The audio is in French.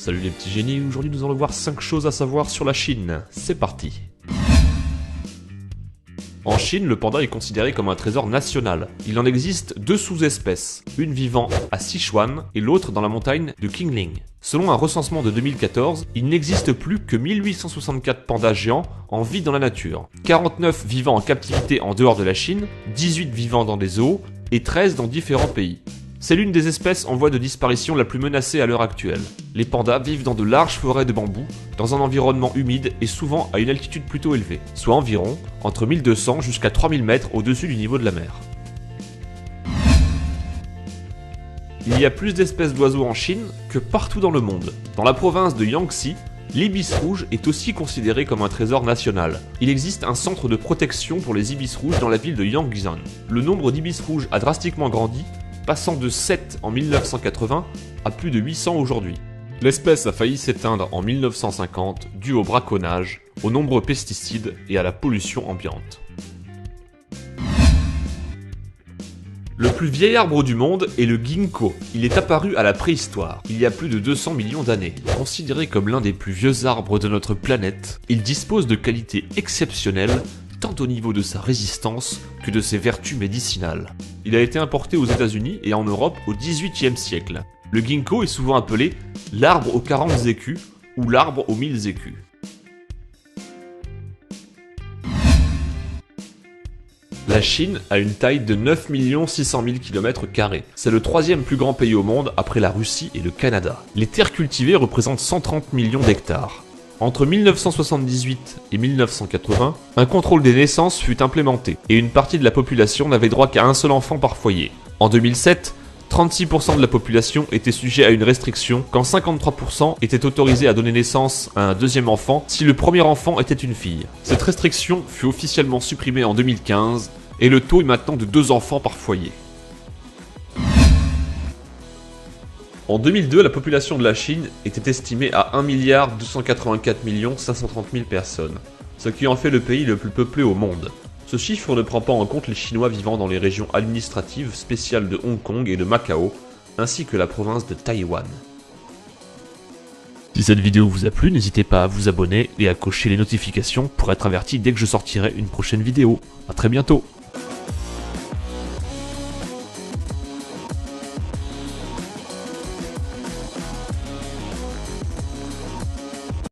Salut les petits génies, aujourd'hui nous allons voir 5 choses à savoir sur la Chine. C'est parti. En Chine, le panda est considéré comme un trésor national. Il en existe 2 sous-espèces, une vivant à Sichuan et l'autre dans la montagne de Qingling. Selon un recensement de 2014, il n'existe plus que 1864 pandas géants en vie dans la nature, 49 vivant en captivité en dehors de la Chine, 18 vivant dans des zoos et 13 dans différents pays. C'est l'une des espèces en voie de disparition la plus menacée à l'heure actuelle. Les pandas vivent dans de larges forêts de bambou, dans un environnement humide et souvent à une altitude plutôt élevée, soit environ entre 1200 jusqu'à 3000 mètres au-dessus du niveau de la mer. Il y a plus d'espèces d'oiseaux en Chine que partout dans le monde. Dans la province de Jiangxi, l'ibis rouge est aussi considéré comme un trésor national. Il existe un centre de protection pour les ibis rouges dans la ville de Yangzhou. Le nombre d'ibis rouges a drastiquement grandi, passant de 7 en 1980 à plus de 800 aujourd'hui. L'espèce a failli s'éteindre en 1950 dû au braconnage, aux nombreux pesticides et à la pollution ambiante. Le plus vieil arbre du monde est le ginkgo. Il est apparu à la préhistoire, il y a plus de 200 millions d'années. Considéré comme l'un des plus vieux arbres de notre planète, il dispose de qualités exceptionnelles tant au niveau de sa résistance que de ses vertus médicinales. Il a été importé aux États-Unis et en Europe au XVIIIe siècle. Le ginkgo est souvent appelé l'arbre aux 40 écus ou l'arbre aux 1000 écus. La Chine a une taille de 9 600 000 km². C'est le 3e plus grand pays au monde après la Russie et le Canada. Les terres cultivées représentent 130 millions d'hectares. Entre 1978 et 1980, un contrôle des naissances fut implémenté et une partie de la population n'avait droit qu'à un seul enfant par foyer. En 2007, 36% de la population était sujet à une restriction quand 53% étaient autorisés à donner naissance à un deuxième enfant si le premier enfant était une fille. Cette restriction fut officiellement supprimée en 2015 et le taux est maintenant de 2 enfants par foyer. En 2002, la population de la Chine était estimée à 1 284 530 000 personnes, ce qui en fait le pays le plus peuplé au monde. Ce chiffre ne prend pas en compte les Chinois vivant dans les régions administratives spéciales de Hong Kong et de Macao, ainsi que la province de Taïwan. Si cette vidéo vous a plu, n'hésitez pas à vous abonner et à cocher les notifications pour être averti dès que je sortirai une prochaine vidéo. A très bientôt.